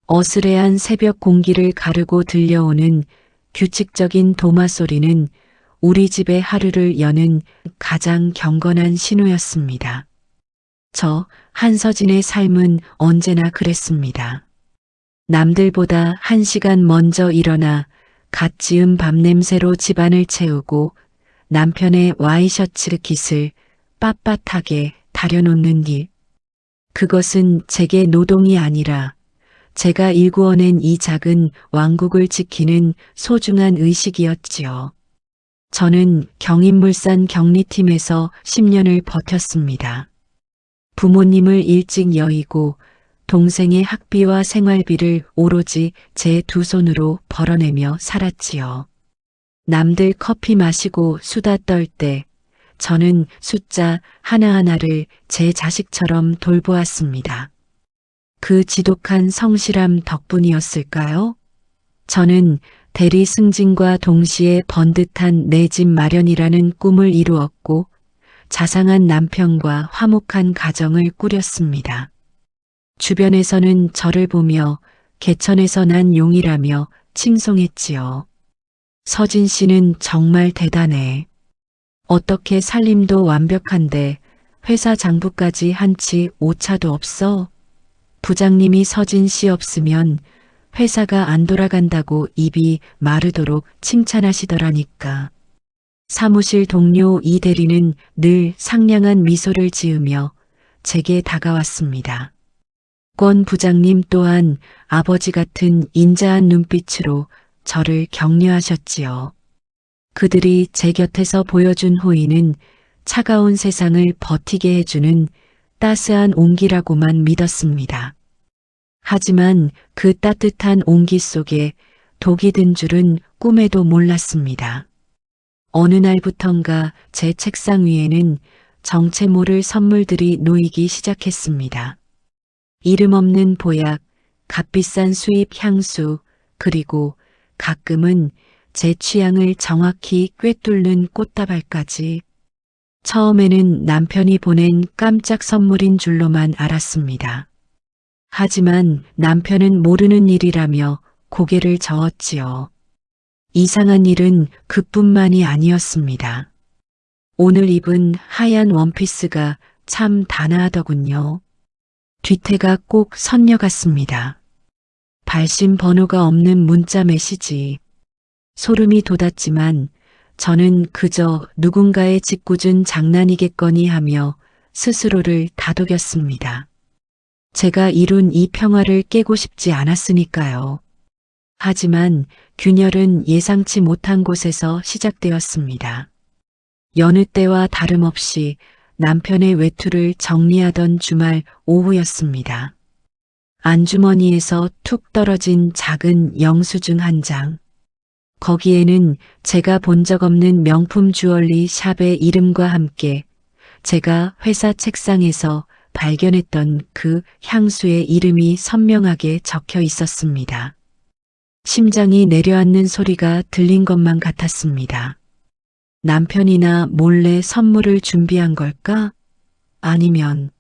어스레한 새벽 공기를 가르고 들려오는 규칙적인 도마 소리는 우리 집의 하루를 여는 가장 경건한 신호였습니다. 저 한서진의 삶은 언제나 그랬습니다. 남들보다 1시간 먼저 일어나 갓 지은 밥 냄새로 집안을 채우고 남편의 와이셔츠 깃을 빳빳하게 다려놓는 일. 그것은 제게 노동이 아니라 제가 일구어낸 이 작은 왕국을 지키는 소중한 의식이었지요. 저는 경인물산 격리팀에서 10년을 버텼습니다. 부모님을 일찍 여의고 동생의 학비와 생활비를 오로지 제 두 손으로 벌어내며 살았지요. 남들 커피 마시고 수다 떨 때 저는 숫자 하나하나를 제 자식처럼 돌보았습니다. 그 지독한 성실함 덕분이었을까요? 저는 대리 승진과 동시에 번듯한 내 집 마련이라는 꿈을 이루었고 자상한 남편과 화목한 가정을 꾸렸습니다. 주변에서는 저를 보며 개천에서 난 용이라며 칭송했지요. 서진 씨는 정말 대단해. 어떻게 살림도 완벽한데 회사 장부까지 한치 오차도 없어? 부장님이 서진 씨 없으면 회사가 안 돌아간다고 입이 마르도록 칭찬하시더라니까. 사무실 동료 이 대리는 늘 상냥한 미소를 지으며 제게 다가왔습니다. 권 부장님 또한 아버지 같은 인자한 눈빛으로 저를 격려하셨지요. 그들이 제 곁에서 보여준 호의는 차가운 세상을 버티게 해주는 따스한 온기라고만 믿었습니다. 하지만 그 따뜻한 온기 속에 독이 든 줄은 꿈에도 몰랐습니다. 어느 날부턴가 제 책상 위에는 정체 모를 선물들이 놓이기 시작했습니다. 이름 없는 보약, 값비싼 수입 향수, 그리고 가끔은 제 취향을 정확히 꿰뚫는 꽃다발까지. 처음에는 남편이 보낸 깜짝 선물인 줄로만 알았습니다. 하지만 남편은 모르는 일이라며 고개를 저었지요. 이상한 일은 그뿐만이 아니었습니다. 오늘 입은 하얀 원피스가 참 단아하더군요. 뒤태가 꼭 선녀 같습니다. 발신 번호가 없는 문자 메시지. 소름이 돋았지만 저는 그저 누군가의 짓궂은 장난이겠거니 하며 스스로를 다독였습니다. 제가 이룬 이 평화를 깨고 싶지 않았으니까요. 하지만 균열은 예상치 못한 곳에서 시작되었습니다. 여느 때와 다름없이 남편의 외투를 정리하던 주말 오후였습니다. 안주머니에서 툭 떨어진 작은 영수증 한 장. 거기에는 제가 본 적 없는 명품 주얼리 샵의 이름과 함께 제가 회사 책상에서 발견했던 그 향수의 이름이 선명하게 적혀 있었습니다. 심장이 내려앉는 소리가 들린 것만 같았습니다. 남편이나 몰래 선물을 준비한 걸까? 아니면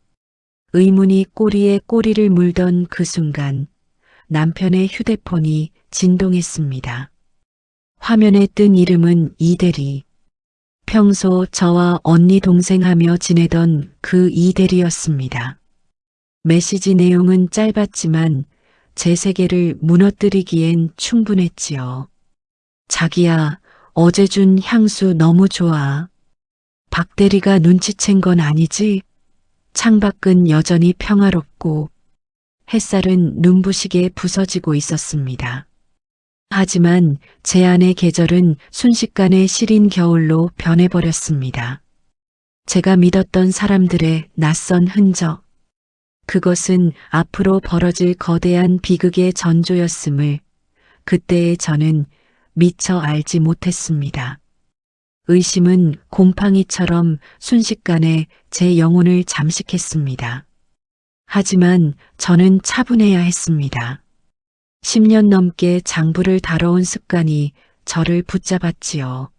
의문이 꼬리에 꼬리를 물던 그 순간 남편의 휴대폰이 진동했습니다. 화면에 뜬 이름은 이대리. 평소 저와 언니 동생 하며 지내던 그 이대리였습니다. 메시지 내용은 짧았지만 제 세계를 무너뜨리기엔 충분했지요. 자기야, 어제 준 향수 너무 좋아. 박 대리가 눈치챈 건 아니지? 창밖은 여전히 평화롭고 햇살은 눈부시게 부서지고 있었습니다. 하지만 제 안의 계절은 순식간에 시린 겨울로 변해버렸습니다. 제가 믿었던 사람들의 낯선 흔적. 그것은 앞으로 벌어질 거대한 비극의 전조였음을 그때의 저는 미처 알지 못했습니다. 의심은 곰팡이처럼 순식간에 제 영혼을 잠식했습니다. 하지만 저는 차분해야 했습니다. 10년 넘게 장부를 다뤄온 습관이 저를 붙잡았지요.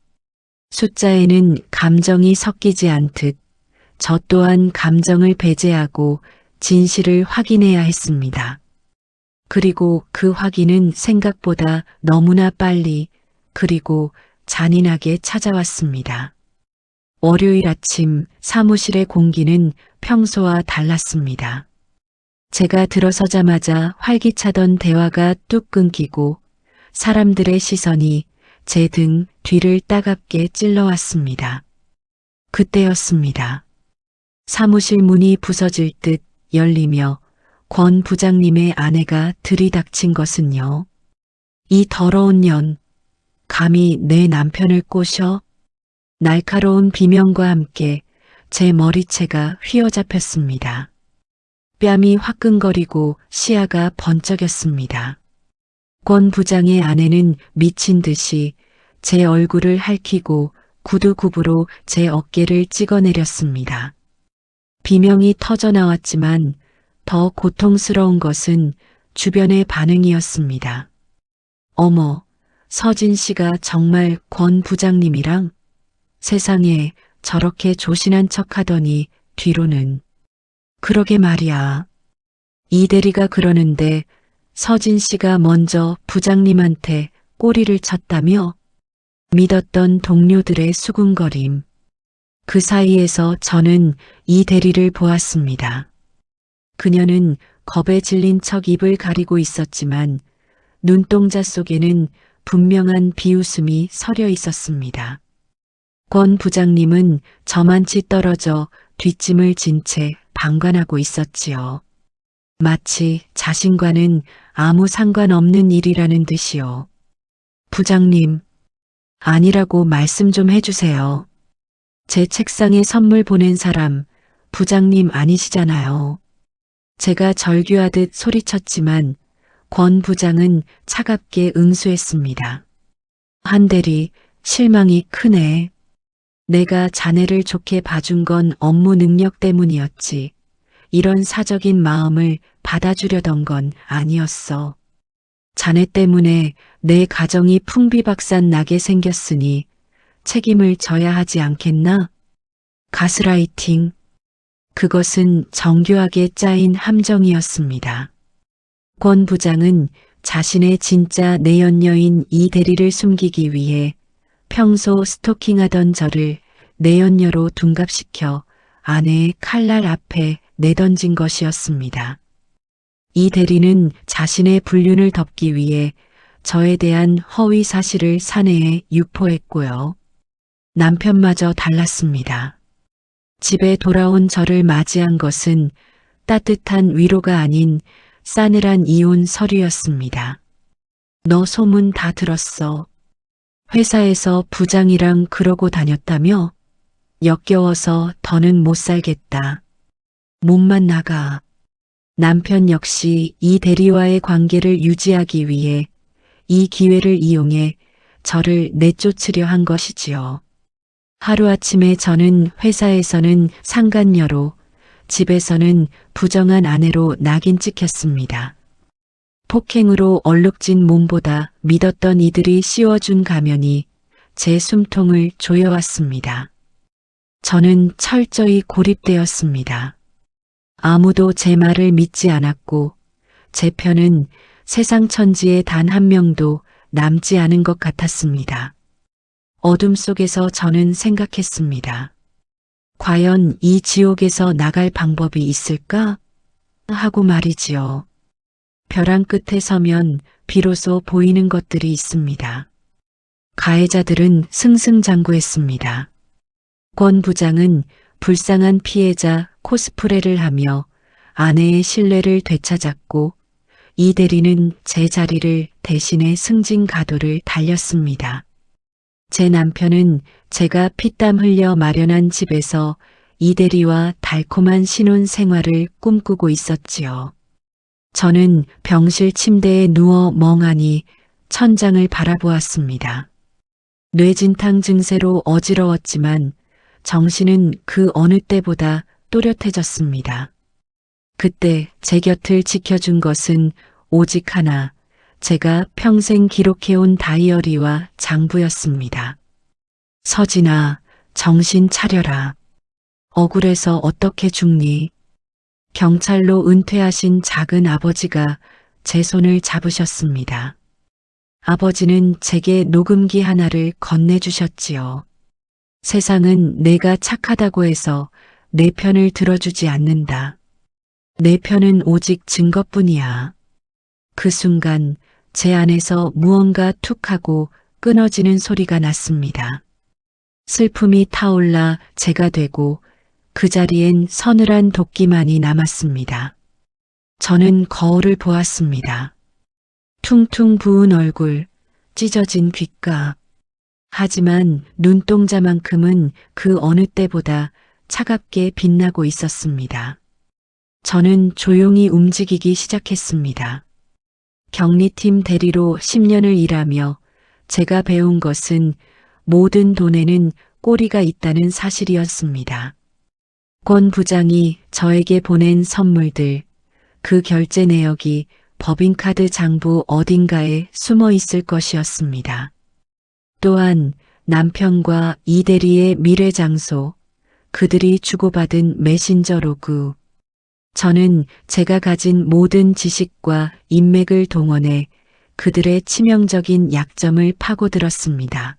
숫자에는 감정이 섞이지 않듯 저 또한 감정을 배제하고 진실을 확인해야 했습니다. 그리고 그 확인은 생각보다 너무나 빨리 그리고 잔인하게 찾아왔습니다. 월요일 아침 사무실의 공기는 평소와 달랐습니다. 제가 들어서자마자 활기차던 대화가 뚝 끊기고 사람들의 시선이 제 등 뒤를 따갑게 찔러왔습니다. 그때였습니다. 사무실 문이 부서질 듯 열리며 권 부장님의 아내가 들이닥친 것은요. 이 더러운 년, 감히 내 남편을 꼬셔? 날카로운 비명과 함께 제 머리채가 휘어잡혔습니다. 뺨이 화끈거리고 시야가 번쩍였습니다. 권 부장의 아내는 미친 듯이 제 얼굴을 핥히고 구두굽으로 제 어깨를 찍어내렸습니다. 비명이 터져나왔지만 더 고통스러운 것은 주변의 반응이었습니다. 어머, 서진 씨가 정말 권 부장님이랑? 세상에 저렇게 조신한 척하더니 뒤로는. 그러게 말이야. 이 대리가 그러는데 서진 씨가 먼저 부장님한테 꼬리를 쳤다며? 믿었던 동료들의 수군거림. 그 사이에서 저는 이 대리를 보았습니다. 그녀는 겁에 질린 척 입을 가리고 있었지만 눈동자 속에는 분명한 비웃음이 서려 있었습니다. 권 부장님은 저만치 떨어져 뒷짐을 진 채 방관하고 있었지요. 마치 자신과는 아무 상관없는 일이라는 듯이요. 부장님, 아니라고 말씀 좀 해주세요. 제 책상에 선물 보낸 사람, 부장님 아니시잖아요. 제가 절규하듯 소리쳤지만 권 부장은 차갑게 응수했습니다. 한 대리, 실망이 크네. 내가 자네를 좋게 봐준 건 업무 능력 때문이었지. 이런 사적인 마음을 받아주려던 건 아니었어. 자네 때문에 내 가정이 풍비박산 나게 생겼으니 책임을 져야 하지 않겠나? 가스라이팅. 그것은 정교하게 짜인 함정이었습니다. 권 부장은 자신의 진짜 내연녀인 이 대리를 숨기기 위해 평소 스토킹하던 저를 내연녀로 둔갑시켜 아내의 칼날 앞에 내던진 것이었습니다. 이 대리는 자신의 불륜을 덮기 위해 저에 대한 허위 사실을 사내에 유포했고요. 남편마저 달랐습니다. 집에 돌아온 저를 맞이한 것은 따뜻한 위로가 아닌 싸늘한 이혼 서류였습니다. 너 소문 다 들었어. 회사에서 부장이랑 그러고 다녔다며? 역겨워서 더는 못 살겠다. 몸만 나가. 남편 역시 이 대리와의 관계를 유지하기 위해 이 기회를 이용해 저를 내쫓으려 한 것이지요. 하루아침에 저는 회사에서는 상간녀로, 집에서는 부정한 아내로 낙인 찍혔습니다. 폭행으로 얼룩진 몸보다 믿었던 이들이 씌워준 가면이 제 숨통을 조여왔습니다. 저는 철저히 고립되었습니다. 아무도 제 말을 믿지 않았고 제 편은 세상 천지에 단 한 명도 남지 않은 것 같았습니다. 어둠 속에서 저는 생각했습니다. 과연 이 지옥에서 나갈 방법이 있을까? 하고 말이지요. 벼랑 끝에 서면 비로소 보이는 것들이 있습니다. 가해자들은 승승장구했습니다. 권 부장은 불쌍한 피해자 코스프레를 하며 아내의 신뢰를 되찾았고 이 대리는 제 자리를 대신해 승진가도를 달렸습니다. 제 남편은 제가 피땀 흘려 마련한 집에서 이 대리와 달콤한 신혼 생활을 꿈꾸고 있었지요. 저는 병실 침대에 누워 멍하니 천장을 바라보았습니다. 뇌진탕 증세로 어지러웠지만 정신은 그 어느 때보다 또렷해졌습니다. 그때 제 곁을 지켜준 것은 오직 하나, 제가 평생 기록해온 다이어리와 장부였습니다. 서진아, 정신 차려라. 억울해서 어떻게 죽니? 경찰로 은퇴하신 작은 아버지가 제 손을 잡으셨습니다. 아버지는 제게 녹음기 하나를 건네주셨지요. 세상은 내가 착하다고 해서 내 편을 들어주지 않는다. 내 편은 오직 증거뿐이야. 그 순간 제 안에서 무언가 툭 하고 끊어지는 소리가 났습니다. 슬픔이 타올라 제가 되고 그 자리엔 서늘한 도끼만이 남았습니다. 저는 거울을 보았습니다. 퉁퉁 부은 얼굴, 찢어진 귓가. 하지만 눈동자만큼은 그 어느 때보다 차갑게 빛나고 있었습니다. 저는 조용히 움직이기 시작했습니다. 격리팀 대리로 10년을 일하며 제가 배운 것은 모든 돈에는 꼬리가 있다는 사실이었습니다. 권 부장이 저에게 보낸 선물들, 그 결제 내역이 법인카드 장부 어딘가에 숨어 있을 것이었습니다. 또한 남편과 이 대리의 미래 장소, 그들이 주고받은 메신저 로그. 저는 제가 가진 모든 지식과 인맥을 동원해 그들의 치명적인 약점을 파고들었습니다.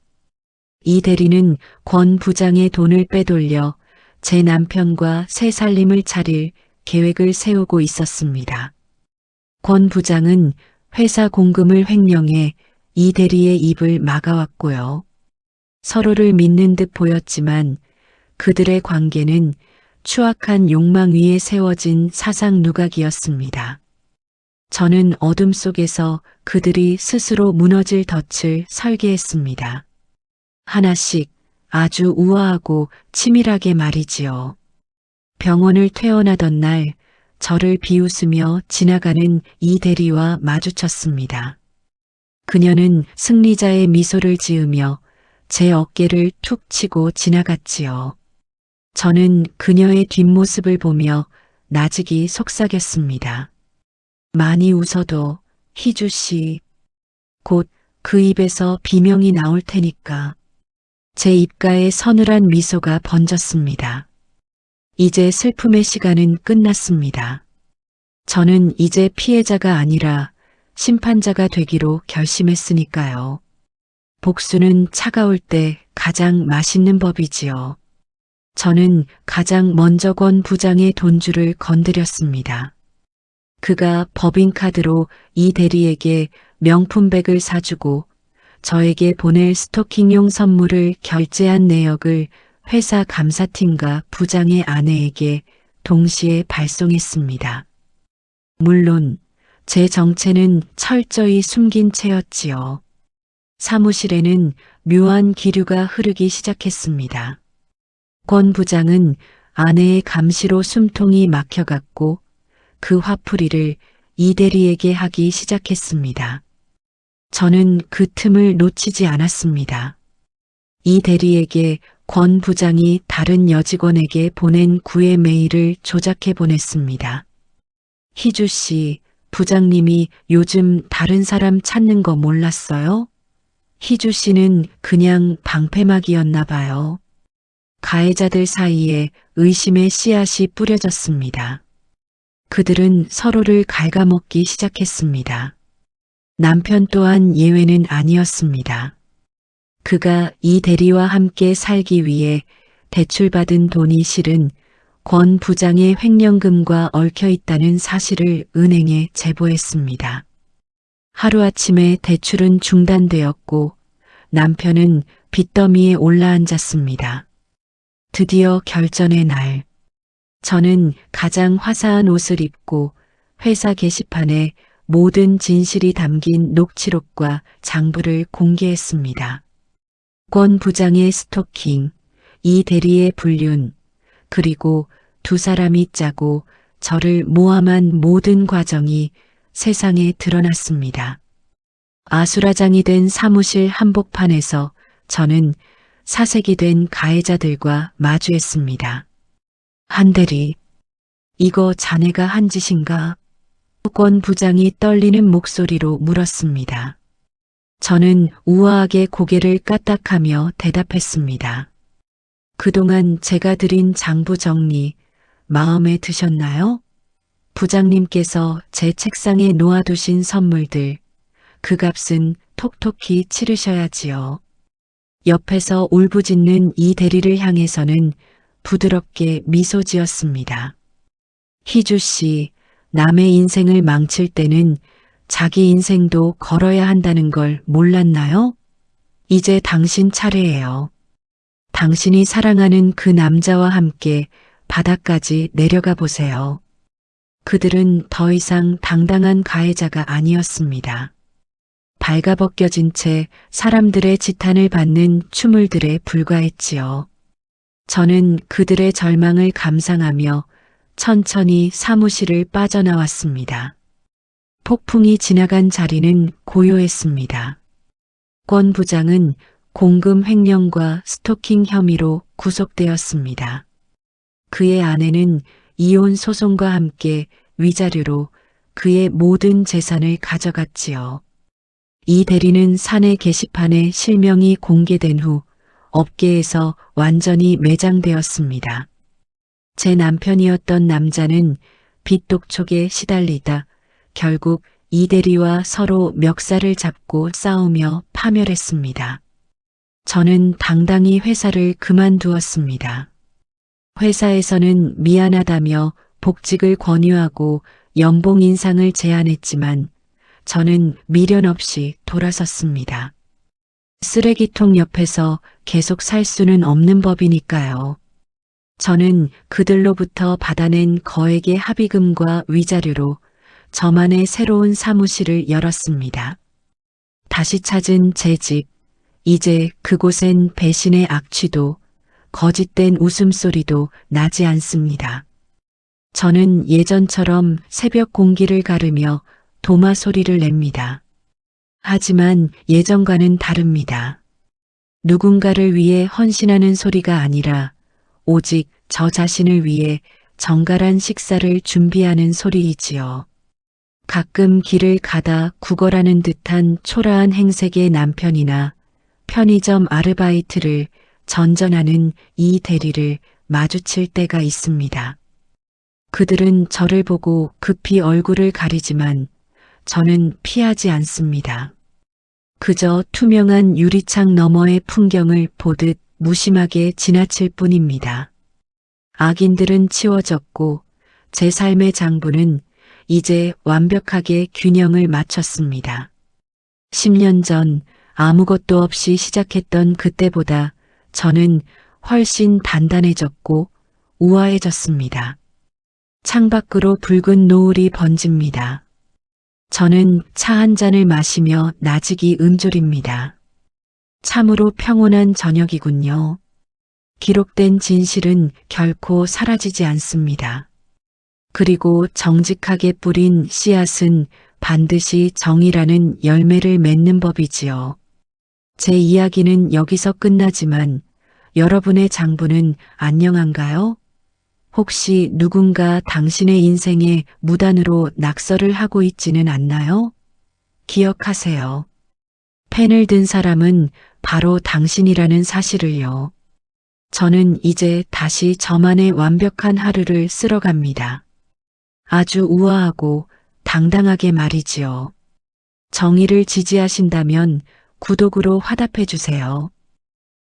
이 대리는 권 부장의 돈을 빼돌려 제 남편과 새 살림을 차릴 계획을 세우고 있었습니다. 권 부장은 회사 공금을 횡령해 이 대리의 입을 막아왔고요. 서로를 믿는 듯 보였지만 그들의 관계는 추악한 욕망 위에 세워진 사상 누각이었습니다. 저는 어둠 속에서 그들이 스스로 무너질 덫을 설계했습니다. 하나씩 아주 우아하고 치밀하게 말이지요. 병원을 퇴원하던 날 저를 비웃으며 지나가는 이 대리와 마주쳤습니다. 그녀는 승리자의 미소를 지으며 제 어깨를 툭 치고 지나갔지요. 저는 그녀의 뒷모습을 보며 나직이 속삭였습니다. 많이 웃어도 희주 씨, 곧 그 입에서 비명이 나올 테니까. 제 입가에 서늘한 미소가 번졌습니다. 이제 슬픔의 시간은 끝났습니다. 저는 이제 피해자가 아니라 심판자가 되기로 결심했으니까요. 복수는 차가울 때 가장 맛있는 법이지요. 저는 가장 먼저 권 부장의 돈줄을 건드렸습니다. 그가 법인카드로 이 대리에게 명품백을 사주고 저에게 보낼 스토킹용 선물을 결제한 내역을 회사 감사팀과 부장의 아내에게 동시에 발송했습니다. 물론 제 정체는 철저히 숨긴 채였지요. 사무실에는 묘한 기류가 흐르기 시작했습니다. 권 부장은 아내의 감시로 숨통이 막혀갔고 그 화풀이를 이 대리에게 하기 시작했습니다. 저는 그 틈을 놓치지 않았습니다. 이 대리에게 권 부장이 다른 여직원에게 보낸 구애 메일을 조작해 보냈습니다. 희주 씨, 부장님이 요즘 다른 사람 찾는 거 몰랐어요? 희주 씨는 그냥 방패막이었나 봐요. 가해자들 사이에 의심의 씨앗이 뿌려졌습니다. 그들은 서로를 갉아먹기 시작했습니다. 남편 또한 예외는 아니었습니다. 그가 이 대리와 함께 살기 위해 대출받은 돈이 실은 권 부장의 횡령금과 얽혀 있다는 사실을 은행에 제보했습니다. 하루아침에 대출은 중단되었고 남편은 빚더미에 올라앉았습니다. 드디어 결전의 날. 저는 가장 화사한 옷을 입고 회사 게시판에 모든 진실이 담긴 녹취록과 장부를 공개했습니다. 권 부장의 스토킹, 이 대리의 불륜, 그리고 두 사람이 짜고 저를 모함한 모든 과정이 세상에 드러났습니다. 아수라장이 된 사무실 한복판에서 저는 사색이 된 가해자들과 마주했습니다. 한 대리, 이거 자네가 한 짓인가? 권 부장이 떨리는 목소리로 물었습니다. 저는 우아하게 고개를 까딱하며 대답했습니다. 그동안 제가 드린 장부 정리 마음에 드셨나요? 부장님께서 제 책상에 놓아두신 선물들, 그 값은 톡톡히 치르셔야지요. 옆에서 울부짖는 이 대리를 향해서는 부드럽게 미소 지었습니다. 희주 씨, 남의 인생을 망칠 때는 자기 인생도 걸어야 한다는 걸 몰랐나요? 이제 당신 차례예요. 당신이 사랑하는 그 남자와 함께 바다까지 내려가 보세요. 그들은 더 이상 당당한 가해자가 아니었습니다. 발가벗겨진 채 사람들의 지탄을 받는 추물들에 불과했지요. 저는 그들의 절망을 감상하며 천천히 사무실을 빠져나왔습니다. 폭풍이 지나간 자리는 고요했습니다. 권 부장은 공금 횡령과 스토킹 혐의로 구속되었습니다. 그의 아내는 이혼 소송과 함께 위자료로 그의 모든 재산을 가져갔지요. 이 대리는 사내 게시판에 실명이 공개된 후 업계에서 완전히 매장되었습니다. 제 남편이었던 남자는 빚독촉에 시달리다 결국 이 대리와 서로 멱살을 잡고 싸우며 파멸했습니다. 저는 당당히 회사를 그만두었습니다. 회사에서는 미안하다며 복직을 권유하고 연봉 인상을 제안했지만 저는 미련 없이 돌아섰습니다. 쓰레기통 옆에서 계속 살 수는 없는 법이니까요. 저는 그들로부터 받아낸 거액의 합의금과 위자료로 저만의 새로운 사무실을 열었습니다. 다시 찾은 제 집, 이제 그곳엔 배신의 악취도 거짓된 웃음소리도 나지 않습니다. 저는 예전처럼 새벽 공기를 가르며 도마 소리를 냅니다. 하지만 예전과는 다릅니다. 누군가를 위해 헌신하는 소리가 아니라 오직 저 자신을 위해 정갈한 식사를 준비하는 소리이지요. 가끔 길을 가다 구걸하는 듯한 초라한 행색의 남편이나 편의점 아르바이트를 전전하는 이 대리를 마주칠 때가 있습니다. 그들은 저를 보고 급히 얼굴을 가리지만 저는 피하지 않습니다. 그저 투명한 유리창 너머의 풍경을 보듯 무심하게 지나칠 뿐입니다. 악인들은 치워졌고 제 삶의 장부는 이제 완벽하게 균형을 맞췄습니다. 10년 전 아무것도 없이 시작했던 그때보다 저는 훨씬 단단해졌고 우아해졌습니다. 창밖으로 붉은 노을이 번집니다. 저는 차 한 잔을 마시며 나직이 음졸입니다. 참으로 평온한 저녁이군요. 기록된 진실은 결코 사라지지 않습니다. 그리고 정직하게 뿌린 씨앗은 반드시 정의라는 열매를 맺는 법이지요. 제 이야기는 여기서 끝나지만 여러분의 장부는 안녕한가요? 혹시 누군가 당신의 인생에 무단으로 낙서를 하고 있지는 않나요? 기억하세요. 펜을 든 사람은 바로 당신이라는 사실을요. 저는 이제 다시 저만의 완벽한 하루를 쓸어갑니다. 아주 우아하고 당당하게 말이지요. 정의를 지지하신다면 구독으로 화답해 주세요.